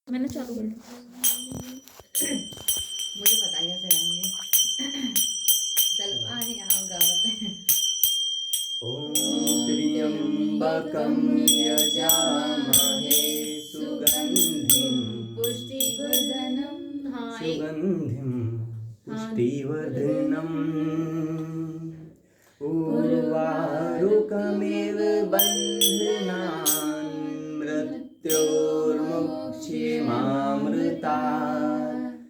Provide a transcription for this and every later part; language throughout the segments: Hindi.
मैंने चालू कर लिया। मुझे पता है कैसे गाएंगे। चलो आगे आओ गावत। ॐ त्र्यम्बकं यजामहे सुगन्धिं पुष्टिवर्धनम। हाँ पुष्टिवर्धनम् उर्वारुकमिव बन्धनान् मृत्योर्मुक्षीमामृतात्।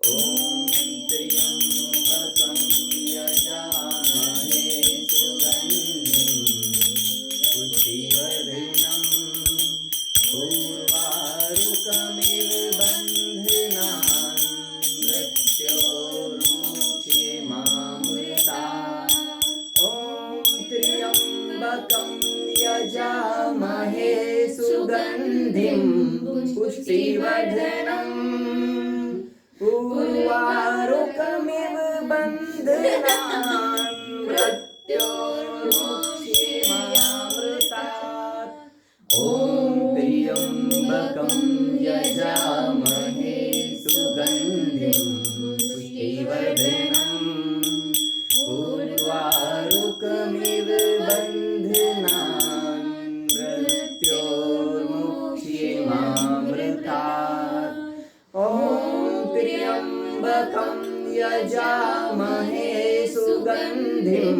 ॐ त्र्यम्बकं यजामहे सुगन्धिं पुष्टिवर्धनम् उर्वारुकमिव बन्धनान् मृत्योर्मुक्षीमामृतात्। ॐ त्र्यम्बकं यजामहे सुगन्धिं पुष्टिवर्धनम् उर्वारुकमिव बन्धनान् मृत्योर्मुक्षीमामृतात्। ॐ त्र्यम्बकं यजामहे सुगन्धिं पुष्टिवर्धनम् उर्वारुकमिव बन्धनान् मृत्योर्मुक्षीमामृतात्। ॐ त्र्यम्बकं यजामहे सुगन्धिं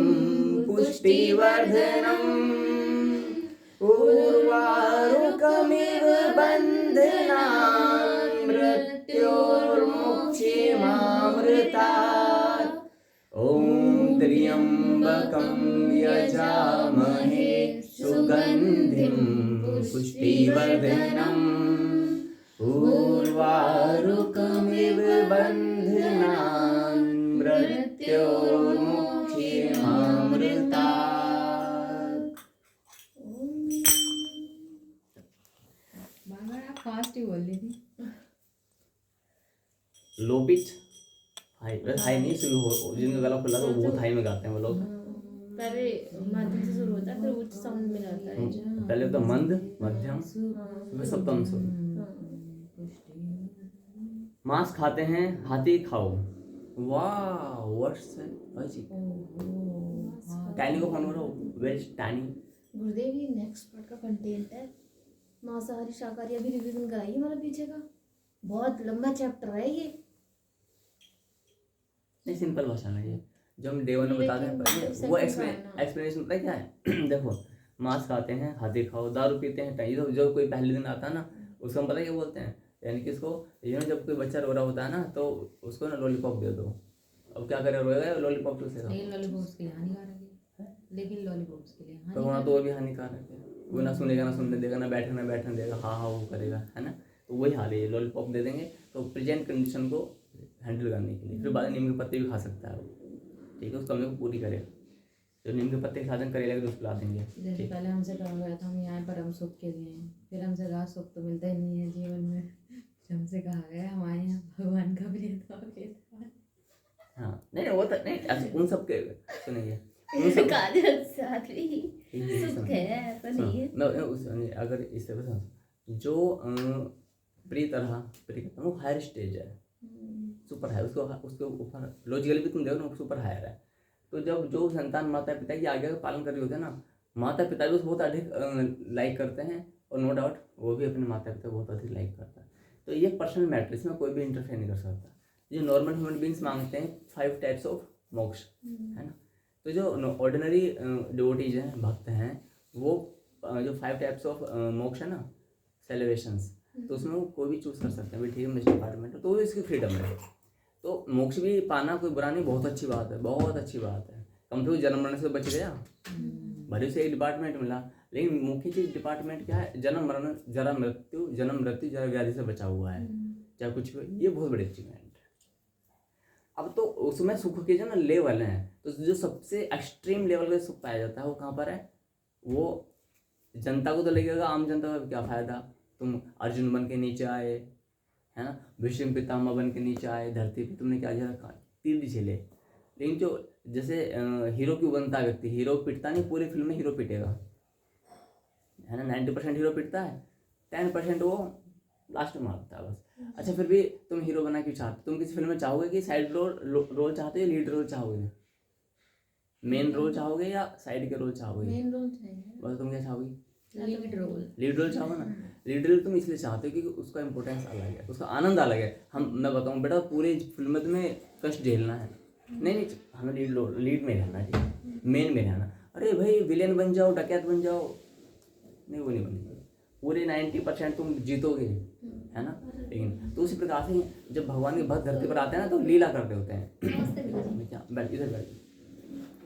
पुष्टिवर्धनम् उर्वारुकमिव बन्धनान् मृत्योर्मुक्षीमामृतात्। ॐ त्र्यम्बकं यजामहे सुगन्धिं पुष्टिवर्धनम् उर्वारुकमिव बन्धनान् मृत्योर्मुक्षीमामृतात्। बाबा आप फास्ट ही बोल रही थी। लो पिच हाई, हाई नहीं शुरू हो, जिनका गला खुला तो बहुत हाई में गाते हैं वो लोग। पहले मध्यम से शुरू होता है फिर उच्च साउंड में जाता है। पहले तो मंद, मध्यम, फिर सप्तम सुर। मांस खाते हैं हाथी खाओ। वाह वर्ड्स है अच्छी। टैनी को फोन करो, वेज टैनी। गुरुदेव ये नेक्स्ट पार्ट का कंटेंट है मांसाहारी शाकाहारी। अभी रिवीजन कराइए हमारा पीछे का, बहुत लंबा चैप्टर है ये। नहीं सिंपल भाषा में ये जो हम डे वन में बताते हैं वो एक्सप्लेनेशन पता है क्या है। देखो मांस खाते हैं हाथी खाओ, दारू पीते हैं टैनी। तो जो कोई पहले दिन आता है ना उसको हम पता है क्या बोलते हैं, यानी कि इसको जब कोई बच्चा रो रहा होता है ना तो उसको ना लॉलीपॉप दे दो। अब क्या करे, रोएगा लॉलीपॉप चूसेगा। लेकिन लॉलीपॉप्स के लिए हानिकारक है। लेकिन लॉलीपॉप्स के लिए तो वहाँ तो वो भी हानिकारक है। वो ना सुनेगा, ना सुनने देगा, ना बैठने देगा, हाँ हाँ वो करेगा, है ना। तो वही हाल है, लॉलीपॉप दे देंगे तो प्रेजेंट कंडीशन को हैंडल करने के लिए। फिर बाद में नीम के पत्ते भी खा सकता है वो, ठीक है। उस कमी को पूरी करेगा। जो नीम के पत्ते खा देंगे करेगा तो उसको ला देंगे। जैसे पहले हमसे कहा गया था हम यहाँ परम सुख के लिए हैं, फिर हमसे कहा सुख तो मिलता ही नहीं है जीवन में। फिर हमसे कहा गया हमारे यहाँ भगवान का भेदभाव। हाँ नहीं वो तो नहीं, उन सब के सुनेंगे अगर इस तरह से जो प्री तरह वो हायर स्टेज है, सुपर हायर। उसके ऊपर लॉजिकली भी तुम देखो ना सुपर हायर है। तो जब जो संतान माता पिता की आज्ञा का पालन कर रही होते हैं ना, माता पिता भी उसको बहुत अधिक लाइक करते हैं, और नो डाउट वो भी अपने माता पिता को बहुत अधिक लाइक करता है। तो ये पर्सनल मैटर, इसमें कोई भी इंटरफेयर नहीं कर सकता। जो नॉर्मल ह्यूमन बींग्स मांगते हैं 5 टाइप्स ऑफ मोक्ष, है ना। तो जो ऑर्डिनरी डिवोटीज हैं, भक्त हैं, वो जो 5 टाइप्स ऑफ मोक्ष है ना, सेलिब्रेशंस, तो उसमें वो कोई भी चूज कर सकते हैं। ठीक है मिस्टर डिपार्टमेंट, तो वो इसकी फ्रीडम है। तो मोक्ष भी पाना कोई बुरा नहीं, बहुत अच्छी बात है, बहुत अच्छी बात है। कम से कम जन्म मरण से बच गया, भले से एक डिपार्टमेंट मिला, लेकिन मुख्य चीज डिपार्टमेंट क्या है, जन्म मरण जरा मृत्यु, जन्म मृत्यु जरा व्याधि से बचा हुआ है, चाहे कुछ भी। ये बहुत बड़ी अचीवमेंट है। अब तो उसमें सुख के जो ना लेवल हैं, तो जो सबसे एक्सट्रीम लेवल का सुख पाया जाता है वो कहाँ पर है, वो जनता को तो लगेगा, आम जनता का क्या फायदा, तुम अर्जुन बन के नीचे आए, है ना, भीष्म पितामह बन के नीचे आए, धरती पे तुमने क्या रखा, तीर भी झेले। लेकिन जो जैसे हीरो क्यों बनता है व्यक्ति, हीरो पिटता नहीं, पूरी फिल्म में हीरो पिटेगा, है ना। 90% हीरो पिटता है, 10% वो लास्ट में मारता है बस। अच्छा फिर भी तुम हीरो बना क्यों चाहते? तुम किसी फिल्म में चाहोगे कि साइड रोल चाहते हो या लीड रोल चाहोगे? मेन रोल चाहोगे या साइड के रोल चाहोगे? मेन रोल चाहिए। बस तुम क्या चाहोगी? Lead role. लीड रोल चाहो ना। लीड रोल तुम इसलिए चाहते हो क्योंकि उसका इंपॉर्टेंस अलग है, उसका आनंद अलग है। मैं बताऊं बेटा, पूरे फिल्म में तुम्हें कष्ट झेलना है, नहीं हमें लीड में रहना चाहिए, मेन में रहना। अरे भाई विलेन बन जाओ, डकैत बन जाओ, नहीं वो नहीं बनेगी। पूरे 90% तुम जीतोगे, है ना। लेकिन तो उसी प्रकार से जब भगवान के भक्त धरती पर आते हैं ना तो लीला करते होते हैं। क्या बैठ इधर बैठ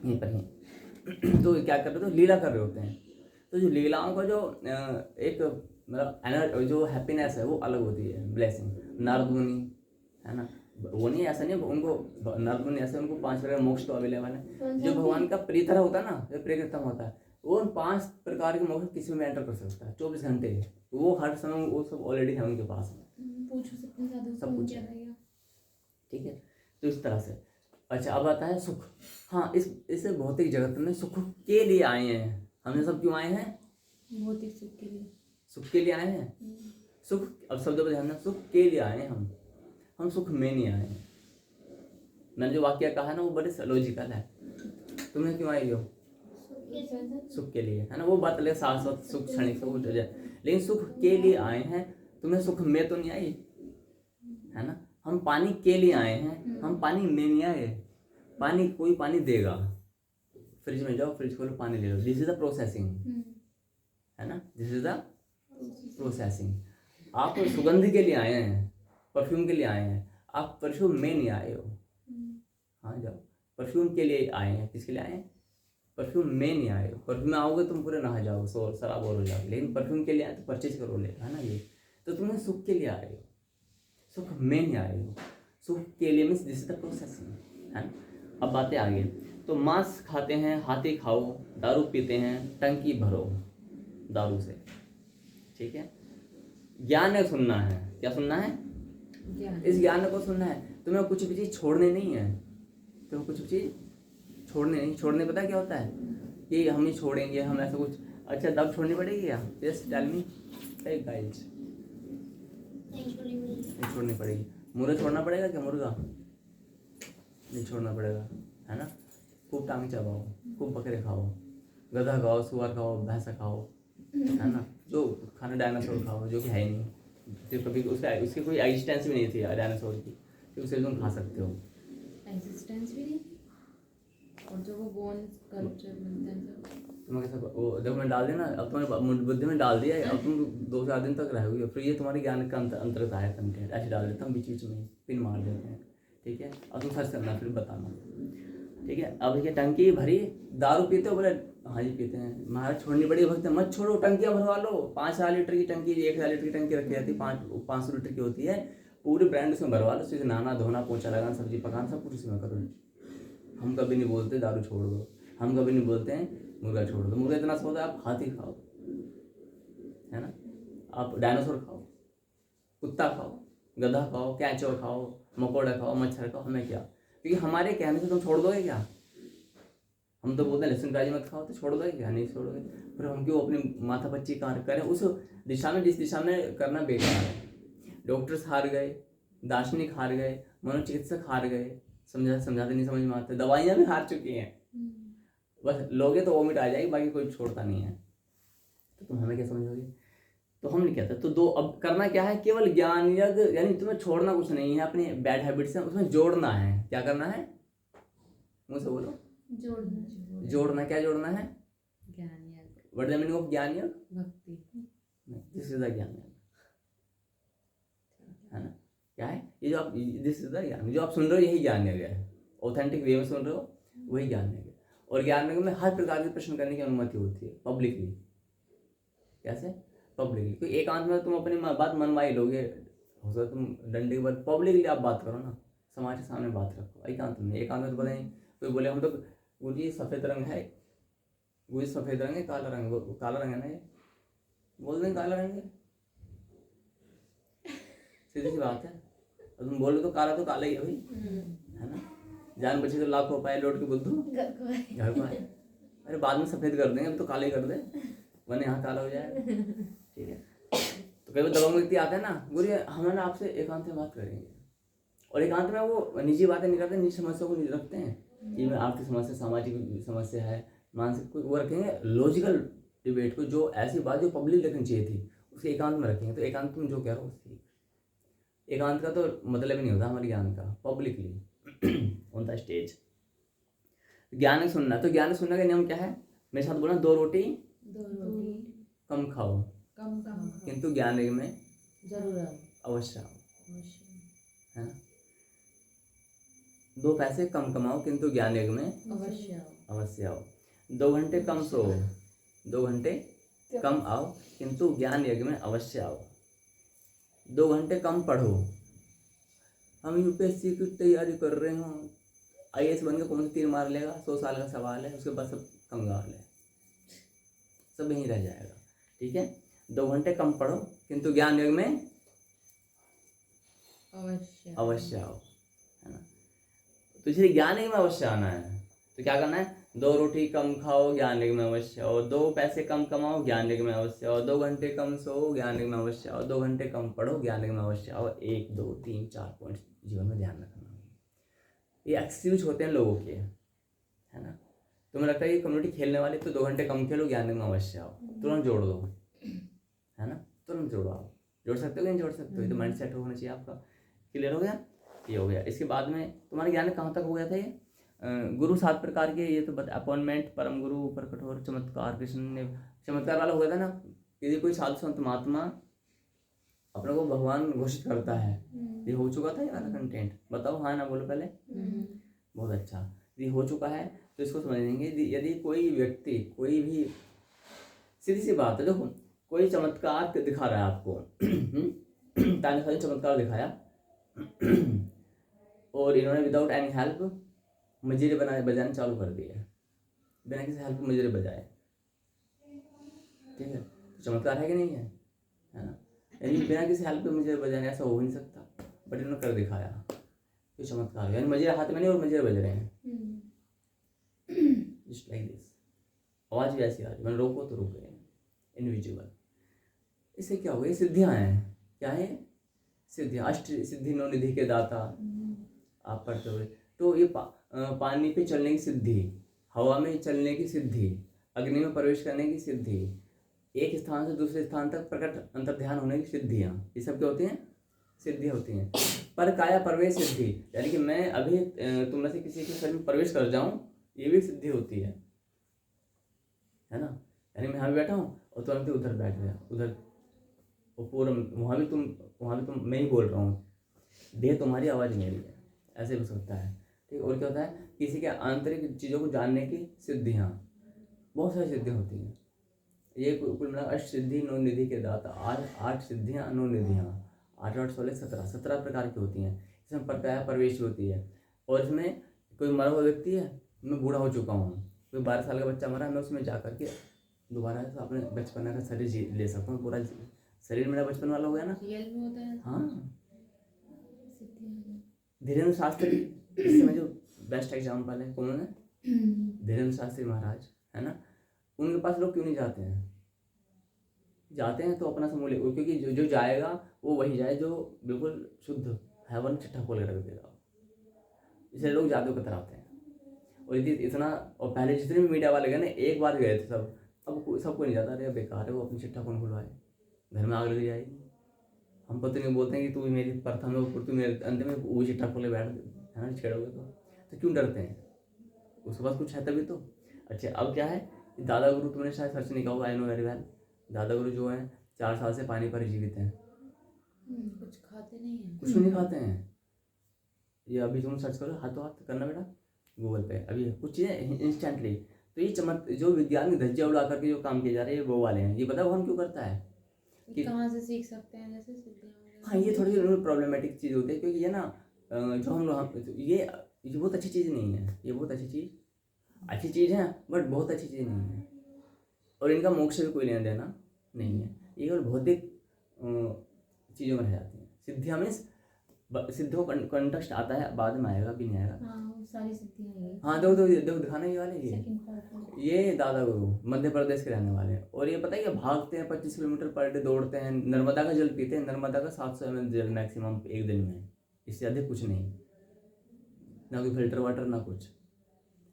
यहीं पर ही तो क्या कर रहे हो? तो लीला कर रहे होते हैं। तो जो लीलाओं का जो एक मतलब जो हैप्पीनेस है वो अलग होती है, ब्लेसिंग। नारद मुनि है ना, वो नहीं ऐसा नहीं उनको, नारद मुनि ऐसे उनको 5 प्रकार मोक्ष तो अवेलेबल है। जो भगवान का प्रीतर होता है ना, जो प्रियतम होता है, वो उन 5 प्रकार के मोक्ष किसी में एंटर कर सकता है 24 घंटे। वो हर समय वो सब ऑलरेडी है उनके पास में, पूछो सबसे ज्यादा सब कुछ क्या है। रहेगा। ठीक है, तो इस तरह से। अच्छा अब आता है सुख। हाँ, इस भौतिक जगत में सुख के लिए आए हैं। हमने सब क्यों आए हैं? भौतिक सुख के लिए। सुख के लिए आए हैं। सुख, अब शब्दों पर ध्यान देना, सुख के लिए आए हैं हम सुख में नहीं आए हैं। मैंने जो वाक्य कहा है ना वो बड़े लॉजिकल है। तुम्हें क्यों आई हो? सुख के लिए, है ना। वो बात अलग, शाश्वत सुख क्षणिक सुख हो जाए, लेकिन सुख के लिए आए हैं। तुम्हें सुख में तो नहीं आई, है ना। हम पानी के लिए आए हैं, हम पानी में नहीं आए। पानी कोई पानी देगा, फ्रिज में जाओ, फ्रिज खोलो, पानी ले लो। दिस इज द प्रोसेसिंग, है ना, दिस इज द प्रोसेसिंग। आप सुगंध के लिए आए हैं, परफ्यूम के लिए आए हैं, आप परफ्यूम में नहीं आए हो। हाँ जाओ, परफ्यूम के लिए आए हैं। किसके लिए आए हैं? परफ्यूम में नहीं आए हो। परफ्यूम में आओगे तुम पूरे नहा जाओगे, शराब और हो जाओगे, लेकिन परफ्यूम के लिए आए तो परचेज करो ले, है ना। ये तो तुम्हें सुख के लिए आए हो, सुख में नहीं आए हो। सुख के लिए means this is the processing, है ना। अब बातें आगे। तो मांस खाते हैं, हाथी खाओ, दारू पीते हैं, टंकी भरो दारू से। ठीक है, ज्ञान है सुनना है। क्या सुनना है? इस ज्ञान को सुनना है। तुम्हें कुछ भी चीज़ छोड़ने नहीं है, तुम्हें कुछ भी चीज़ छोड़ने नहीं। छोड़ने पता क्या होता है कि हम ही छोड़ेंगे, हम ऐसा कुछ। अच्छा दब छोड़नी पड़ेगी क्या? Just tell me guys. नहीं छोड़नी पड़ेगी। मुर्गा छोड़ना पड़ेगा क्या? मुर्गा नहीं छोड़ना पड़ेगा, है ना। खूब टांग चबाओ, खूब बकरे खाओ, गधा खाओ, सुअर खाओ, भैंसा खाओ, है ना। जो खाना डायनासोर खाओ, जो कि है ही नहीं, तो कभी उसकी कोई एग्जिस्टेंस भी नहीं थी डायनासोर की, तो उसे तुम खा सकते हो। एग्जिस्टेंस भी नहीं। और जो वो बोन स्कल्पचर बनते हैं सब, तुम्हें कैसा वो देखो मैं डाल दिया ना, अब तुम्हारी बुद्धि में डाल दिया है, अब तुम 2-4 दिन तक रहोगे। फिर ये तुम्हारे ज्ञान का अंतर्गत आया कंटेंट, ऐसे डाल देता हूँ बीच बीच में, पिन मार देते हैं। ठीक है, अब तुम सर्च करना फिर बताना। ठीक है, अब ये टंकी भरी, दारू पीते हो? बोले हाँ जी पीते हैं। महाराज छोड़नी पड़ी भक्त, मत छोड़ो, टंकियाँ भरवा लो। 5,000 लीटर की टंकी, 1,000 लीटर की टंकी रखी जाती है, 500 लीटर की होती है। पूरे ब्रांड उसमें भरवा लो, उससे नहाना धोना, पोछा लगाना, सब्जी पकाना, सब कुछ उसमें करो। हम कभी नहीं बोलते दारू छोड़ दो, हम कभी नहीं बोलते हैं मुर्गा छोड़ दो। मुर्गा इतना सोता है, आप हाथी खाओ, है ना, आप डायनासोर खाओ, कुत्ता खाओ, गधा खाओ, कैचो खाओ, मकोड़ा खाओ, मच्छर खाओ, हमें क्या। क्योंकि हमारे कहने से तुम छोड़ दोगे क्या? हम तो बोलते हैं लहसुन प्याज मत खाओ, तो छोड़ दोगे क्या? नहीं छोड़ोगे। फिर हम क्यों अपनी माथा पच्ची कार्य करें उस दिशा में, जिस दिशा में करना बेकार है। डॉक्टर्स हार गए, दार्शनिक हार गए, मनोचिकित्सक हार गए, समझाते नहीं समझ में आते, दवाइयाँ भी हार चुकी हैं। बस लोगे तो वोमिट आ जाएगी, बाकी कोई छोड़ता नहीं है। तो तुम हमें क्या समझोगे? तो हम नहीं कहते। तो दो अब करना क्या है, केवल ज्ञान यज्ञ, यानी तुम्हें छोड़ना कुछ नहीं है, अपनी बैड हैबिट्स है उसमें जोड़ना है। क्या करना है? मुझसे बोलो। जोड़ना। क्या जोड़ना है? ज्ञान यज्ञ। व्हाट द मीनिंग ऑफ ज्ञान यज्ञ? भक्ति। दिस इज द ज्ञान यज्ञ, है ना। क्या है ये जो आप, दिस इज द ज्ञान जो आप सुन रहे हो, यही ज्ञान यज्ञ है। ऑथेंटिक वे में सुन रहे हो, वही ज्ञान यज्ञ। और ज्ञान यज्ञ में हर प्रकार के प्रश्न करने की अनुमति होती है, पब्लिकली। कैसे? पब्लिकली। कोई एकांत में तुम अपनी बात मनवाई लोगे, हो सकता तुम डंडे के बाद, पब्लिकली आप बात करो ना, समाज के सामने बात रखो। एकांत में तो पता नहीं, कोई बोले हम तो गुरुजी सफ़ेद रंग है, गुरुजी सफ़ेद रंग है, काला रंग, काला रंग है ना, ये बोल दें काला रंग है, सीधी सी बात है। और तुम बोलो तो काला ही है भाई, है ना। जान बचे तो लाख हो पाए, लौट के बुद्धू घर को आए। अरे बाद में सफ़ेद कर देंगे, अभी तो काले कर दे, वरना यहाँ काला हो जाएगा। ठीक है, तो कई बार दबंग व्यक्ति आते हैं ना, बोलिए हम ना आपसे एकांत में बात करेंगे, और एकांत में वो निजी बातें नहीं करते, निजी समस्या को नहीं रखते हैं कि में आर्थिक समस्या, सामाजिक समस्या है, मानसिक कोई, वो रखेंगे लॉजिकल डिबेट को, जो ऐसी बात जो पब्लिक रखनी चाहिए थी उसके एकांत में रखेंगे। तो एकांत में जो कह रहा हूँ उसकी एकांत का तो मतलब ही नहीं होता हमारे ज्ञान का, पब्लिकली ऑन द स्टेज। ज्ञान है सुनना, तो ज्ञान सुनने का नियम क्या है? मेरे साथ बोला, 2 रोटी कम खाओ कम किंतु ज्ञान में जरूर अवश्य आओ, है ना। 2 पैसे कम कमाओ किंतु ज्ञान में अवश्य आओ। 2 घंटे कम सो, 2 घंटे कम आओ किंतु ज्ञान यज्ञ में अवश्य आओ। 2 घंटे कम पढ़ो, हम यूपीएससी की तैयारी कर रहे हो, आईएएस बन के कौन सी तीर मार लेगा, 100 साल का सवाल है, उसके बाद सब कंगाल है, सब यहीं रह जाएगा। ठीक है, 2 घंटे कम पढ़ो किंतु ज्ञान यज्ञ में अवश्य आओ, है ना। तो इसलिए ज्ञान यज्ञ में अवश्य आना है, तो क्या करना है? 2 रोटी कम खाओ, ज्ञान यज्ञ में अवश्य आओ। 2 पैसे कम कमाओ, ज्ञान यज्ञ में अवश्य आओ। 2 घंटे कम सो, ज्ञान यज्ञ में अवश्य आओ। 2 घंटे कम पढ़ो, ज्ञान यज्ञ में अवश्य आओ। 1 2 3 4 पॉइंट जीवन में ध्यान रखना। ये एक्सक्यूज होते हैं लोगों के, है ना। तुम्हें लगता है कि कम्युनिटी खेलने वाले, तो 2 घंटे कम खेलो, ज्ञान यज्ञ में अवश्य आओ, तुरंत जोड़ दो, है ना, तुरंत जोड़ो। आप जोड़ सकते हो कि नहीं जोड़ सकते हो? ये तो माइंड सेट होना चाहिए आपका। क्लियर हो गया? ये हो गया। इसके बाद में तुम्हारे ज्ञान कहाँ तक हो गया था? ये गुरु 7 प्रकार के, ये तो अपॉइंटमेंट, परम गुरु, ऊपर कठोर, चमत्कार, कृष्ण ने चमत्कार वाला हो गया था ना। यदि कोई साधु संत महात्मा अपने को भगवान घोषित करता है, ये हो चुका था ये वाला कंटेंट? बताओ हाँ ना बोलो पहले। बहुत अच्छा, ये हो चुका है तो इसको समझ लेंगे। यदि कोई व्यक्ति, कोई भी, सीधी सी बात है, देखो कोई चमत्कार दिखा रहा है आपको, ताने चमत्कार दिखाया और इन्होंने विदाउट एनी हेल्प मजीरे बजाने चालू कर दिए, बिना किसी हेल्प मजीरे बजाए। ठीक है, तो चमत्कार है कि नहीं है? है ना। यानी बिना किसी हेल्प के मजीरे बजाने, ऐसा हो ही नहीं सकता, बट इन्होंने कर दिखाया, ये चमत्कार है। यानी मजीरे हाथ में नहीं और मजीरे बज रहे हैं, जस्ट लाइक दिस। आवाज़ भी ऐसी आ रही, मैंने रोको तो रुक गए, इनविजिबल। इससे क्या हो गया? सिद्धियाँ हैं। क्या है? सिद्धियाँ। अष्ट सिद्धि नौ निधि के दाता, आप पढ़ते हुए। तो ये पानी पे चलने की सिद्धि, हवा में चलने की सिद्धि, अग्नि में प्रवेश करने की सिद्धि, एक स्थान से दूसरे स्थान तक प्रकट अंतर्ध्यान होने की सिद्धियाँ, ये सब क्या होती हैं? सिद्धियाँ होती हैं। पर काया प्रवेश सिद्धि, यानी कि मैं अभी तुम में से किसी के शरीर में प्रवेश कर जाऊँ, ये भी सिद्धि होती है ना। यानी मैं यहाँ भी बैठा हूँ और तुरंत उधर बैठ गया, उधर, और पूरा वहाँ भी तुम मैं ही बोल रहा हूँ, देह तुम्हारी, आवाज़ मेरी है, ऐसे भी हो सकता है। ठीक। और क्या होता है? किसी के आंतरिक चीज़ों को जानने की सिद्धियाँ, बहुत सारी सिद्धियाँ होती हैं। ये कुल मिला अष्ट सिद्धि नौ निधि के दाता, 8 सिद्धियाँ, 9 निधियाँ, 8 8 16 17 प्रकार की होती हैं। इसमें प्रकाया प्रवेश होती है। और इसमें कोई मरा हुआ व्यक्ति है, मैं बूढ़ा हो चुका हूँ, कोई 12 साल का बच्चा मरा है, मैं उसमें जा करके दोबारा से अपने बचपन का शरीर ले सकता हूँ, पूरा शरीर मेरा बचपन वाला हो गया ना। रियल में होता है। हाँ, धीरेन्द्र शास्त्री इस समय जो बेस्ट एग्जाम्पल है, कौन है? धीरेन्द्र शास्त्री महाराज, है ना। उनके पास लोग क्यों नहीं जाते हैं? जाते हैं तो अपना समूह ले, क्योंकि जो जाएगा वो वही जाए जो बिल्कुल शुद्ध है, वरना चिट्ठा खोल कर रख देगा। इसलिए लोग जादू की तरह आते हैं। और यदि इतना, और पहले जितने भी मीडिया वाले गए ना, एक बार गए थे सब, अब सबको नहीं जाता। अरे बेकार है, वो अपनी चिट्ठा कौन खुलवाए, घर में आग लग जाएगी। हम पता नहीं बोलते हैं कि तू मेरी प्रथम है, ऊपर तू मेरे अंत में, वो चिट्ठा खोले बैठ, है ना, छेड़ोगे तो क्यों डरते हैं? उसके पास कुछ है तभी तो। अच्छा, अब क्या है? दादा गुरु, तुमने शायद सर्च नहीं किया होगा, आई नो वेरी वेल। दादा गुरु जो है 4 साल से पानी पर जीवित हैं, कुछ खाते नहीं हैं, कुछ नहीं खाते हैं। ये अभी तुम सर्च करो, हाथों हाथ करना बेटा गूगल पे, अभी कुछ चीज़ें इंस्टेंटली। तो ये जो विज्ञान की धज्जियाँ उड़ा करके जो काम किए जा रहे हैं, ये वो वाले हैं। ये पता भगवान क्यों करता है? कि कहाँ से सीख सकते हैं, जैसे सिद्धियाँ। हाँ, ये थोड़ी प्रॉब्लमैटिक चीज़ होती है, क्योंकि ये ना जो हम लोग, ये बहुत अच्छी चीज़ नहीं है। ये बहुत अच्छी चीज़ है, बट बहुत अच्छी चीज़ नहीं है। और इनका मोक्ष से भी कोई लेना देना नहीं है। ये और भौतिक चीज़ों में रह जाती हैं। सिद्धियाँ मीन्स सिद्धों कंटेस्ट आता है, बाद में आएगा, अभी नहीं आएगा। हाँ वो सारी सिद्धियाँ ये हाँ देखो दिखाना ये वाले, सेकंड पार्ट में। ये दादा गुरु मध्य प्रदेश के रहने वाले हैं, और ये पता है कि भागते हैं 25 किलोमीटर पर डे, दौड़ते हैं, नर्मदा का जल पीते हैं, नर्मदा का 700 ml जल मैक्सिमम एक दिन में, इससे अधिक कुछ नहीं, ना कोई फिल्टर वाटर ना कुछ।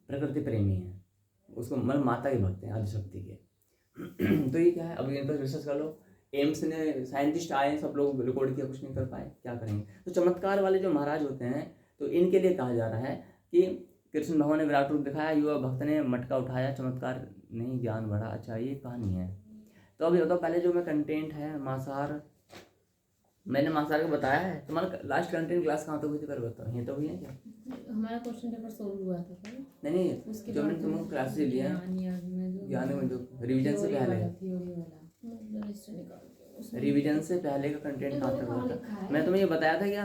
प्रकृति प्रेमी है, उसको मतलब माता के भक्त हैं, आदिशक्ति के। तो ये क्या है, अभी इन पर रिसर्च कर लो। एम्स ने साइंटिस्ट आए, सब लोग रिकॉर्ड किया, कुछ नहीं कर पाए, क्या करेंगे। तो चमत्कार वाले जो महाराज होते हैं, तो इनके लिए कहा जा रहा है कि कृष्ण भगवान ने विराट रूप दिखाया, युवा भक्त ने मटका उठाया, चमत्कार नहीं ज्ञान बढ़ा। अच्छा ये कहानी है। तो अभी बताओ, पहले जो मैं कंटेंट है मांसाहार, मैंने मांसाहार को बताया है। तुम्हारा लास्ट कंटेंट क्लास कहाँ तक हुई थी, पर बताओ, ये तो हुई है क्या? हमारा क्वेश्चन पेपर सोल्व हुआ था क्या? नहीं उसके जो बाद मैंने तुमको क्लासेस लिया है, ज्ञान में जो रिविजन से पहले, रजिस्टर निकाल के उसमें रिविजन से पहले का कंटेंट कहाँ तक हुआ था? मैं तुम्हें ये बताया था क्या,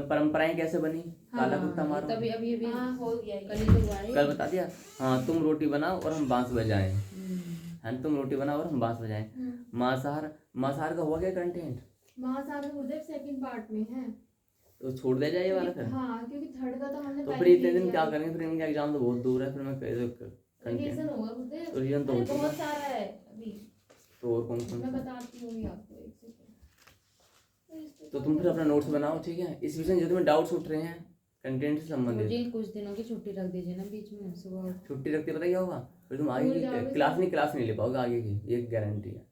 परंपराएं कैसे बनी, काला कुत्ता मारो, तभी अभी अभी हाँ हो गया ये। कल ही तो हुआ है। कल बता दिया। हाँ तुम रोटी बनाओ और हम बांस बजाएं, है तुम रोटी बनाओ और हम बांस बजाएं। मांसाहार, मांसाहार का हुआ क्या कंटेंट? महासागर गुरुदेव सेकंड पार्ट में है। तो छोड़ दिया जाए ये वाला फिर? हाँ क्योंकि थर्ड का तो हमने तो पहले फिर इतने ही दिन क्या लिया। करेंगे, फिर इनका एग्जाम तो बहुत दूर है, फिर मैं कंटेंट रिवीजन होगा गुरुदेव। तो रिवीजन तो अरे हो चुका बहुत है। सारा है अभी, तो और कौन मैं कौन? बताती हूँ आपको एक सेकंड। तो तुम फिर अपना नोट्स बनाओ, ठीक है। इस विषय में जो तुम्हें डाउट्स उठ रहे हैं कंटेंट से संबंधित, मुझे कुछ दिनों की छुट्टी रख दीजिए ना बीच में, सुबह छुट्टी रखते पता क्या होगा, फिर तुम आगे भूल की जाओगे क्लास नहीं ले पाओगे आगे की, ये गारंटी है।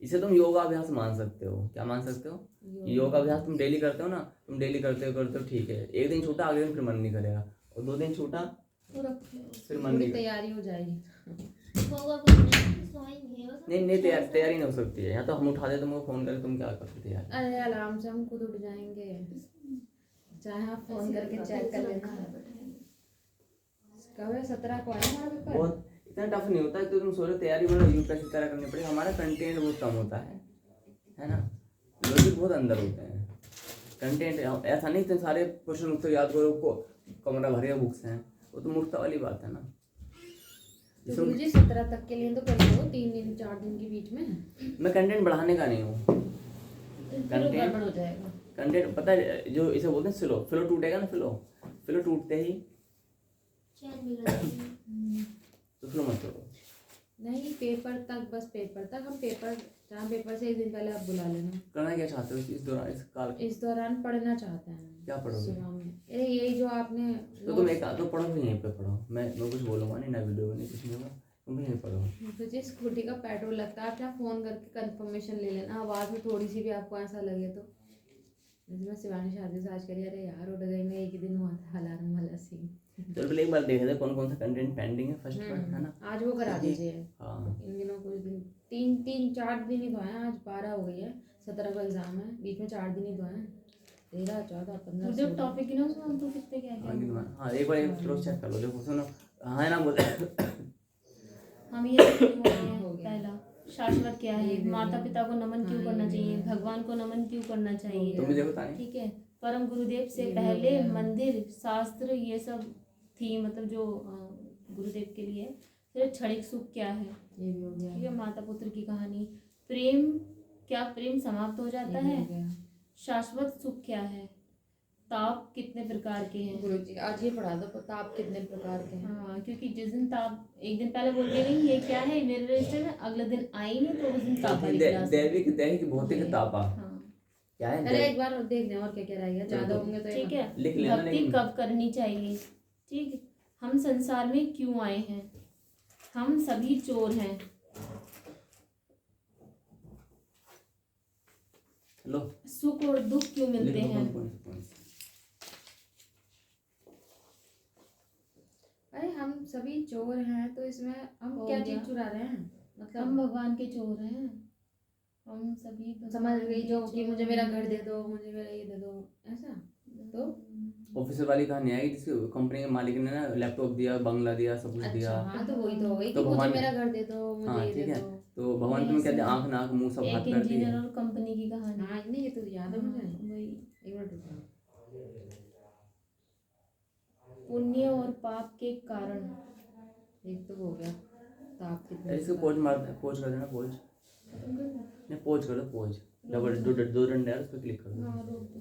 इसे तुम योगाभ्यास मान सकते हो। क्या मान सकते हो? योगाभ्यास तुम डेली करते हो ना, तुम डेली करते हो ठीक है, एक दिन छूटा अगले दिन फिर मन नहीं करेगा, और 2 दिन छूटा तो रखिए। फिर मन पूरी नहीं करेगा। तैयारी हो जाएगी। होगा कुछ नहीं, सोएंगे बस। नहीं तैयारी नहीं हो सकती है, या तो हम उठा दे तुमको फोन करके, तुम क्या करते तैयारी? अरे अलार्म से हम खुद उठ जाएंगे, चाहे आप फोन करके चेक कर लेना। कब है? 17 को है हमारा पेपर। बहुत इतना टफ नहीं होता है, तो तुम सोचो तैयारी मतलब यूपीएससी तरह करनी पड़ेगी, हमारा कंटेंट बहुत कम होता है ना, लॉजिक बहुत अंदर होते हैं। कंटेंट ऐसा नहीं तुम सारे क्वेश्चन उत्तर याद करो, को कमरा भरे बुक्स हैं, वो तो मूर्खता वाली बात है ना। तो गुरुजी 17 तक के लिए तो कर दो, 3 दिन 4 दिन के बीच में। मैं कंटेंट बढ़ाने का नहीं हूँ, फिर गड़बड़ हो जाएगा। कंटेंट पता है जो इसे बोलते हैं फ्लो टूटेगा ना, फ्लो टूटते ही तो फ्लो मत करो। नहीं पेपर तक, बस पेपर तक हम पेपर, जहाँ पेपर से 1 दिन पहले आप बुला लेना। करना क्या चाहते हो इस दौरान, इस काल? इस दौरान पढ़ना चाहते हैं। क्या पढ़ोगे? सुबह में अरे यही जो आपने तो तुम एक तो पढ़ो, यहीं पे पढ़ो, मैं कुछ बोलूँगा नहीं, ना वीडियो नहीं, कुछ नहीं होगा, तुम यहीं पढ़ो। तो जी स्कूटी का पेट्रोल लगता है, आप यहाँ फ़ोन करके कंफर्मेशन ले लेना, आवाज़ में थोड़ी सी भी आपको ऐसा लगे तो। जैसे मैं शिवानी शादी से आज करी, अरे यार उठ गई मैं, एक ही दिन हुआ था अलार्म वाला सीन। चलो पहले एक बार देख लेते कौन कौन सा कंटेंट पेंडिंग है फर्स्ट पर, है ना। आज वो करा दीजिए। हाँ इन दिनों कुछ दिन 4 दिन ही तो हैं, आज 12 हो गई है, 17 को एग्जाम है, बीच में 4 दिन ही तो हैं, 13 14 15 मुझे टॉपिक ही ना उसमें तो कितने क्या क्या हाँ एक बार क्रॉस चेक कर लो, देखो सुनो, हाँ है ना बोले। हम ये पहला शाश्वत क्या है, माता पिता को नमन क्यों करना चाहिए, भगवान को नमन क्यों करना चाहिए, तुम भी देखो तानी। ठीक है। परम गुरुदेव से पहले मंदिर शास्त्र ये सब थी, मतलब जो गुरुदेव के लिए। फिर क्षणिक सुख क्या है, ये भी हो गया, ठीक है। माता पुत्र की कहानी, प्रेम क्या प्रेम समाप्त हो जाता है, शाश्वत सुख क्या है, ताप कितने प्रकार के हैं। गुरुजी आज ये पढ़ा दो, ताप कितने प्रकार के हैं। हाँ क्योंकि जिस दिन ताप एक दिन पहले बोल के गई ये क्या है मेरे रजिस्टर में, अगले दिन आई नहीं तो उस दिन ताप वाली क्लास। दैहिक भौतिक तापा हाँ क्या है? अरे एक बार देख लें और क्या क्या रहेगा, ज्यादा होंगे तो ठीक है। लिख लेना, भक्ति लेकिन कब करनी चाहिए, ठीक है। हम संसार में क्यों आए हैं, हम सभी चोर हैं। लो सुख और दुख क्यों मिलते लिख लो हैं, कौन। अरे हम सभी चोर हैं, तो इसमें हम हो क्या गया। चीज चुरा रहे हैं, हम मतलब भगवान के चोर हैं, हम सभी समझ गई जो कि चोर मुझे मेरा हैं। घर दे दो, मुझे मेरा ये दे दो, ऐसा तो ऑफिसर वाली कहानी आएगी जिसकी कंपनी के मालिक ने ना लैपटॉप दिया, बंगला दिया, सब कुछ अच्छा दिया। हाँ तो वही तो हो गई तो कि मुझे भगवान- मेरा घर दे दो, मुझे हाँ ये ठीक दे है, दो। तो भगवान तुम्हें कहते हैं आँख नाक मुंह सब हाथ एक पैर दिए। इंजीनियर और कंपनी की कहानी। हाँ नहीं ये तो याद है मुझे, वही एक मिनट रुको। पुण्य और पाप के कारण। एक तो हो गया ताप कितने इसको पोज मार, पोज कर देना, पोज नहीं, पोज कर दो, पोज डबल दो डंडे यार, उस पर क्लिक कर दो। हाँ, रोक दो।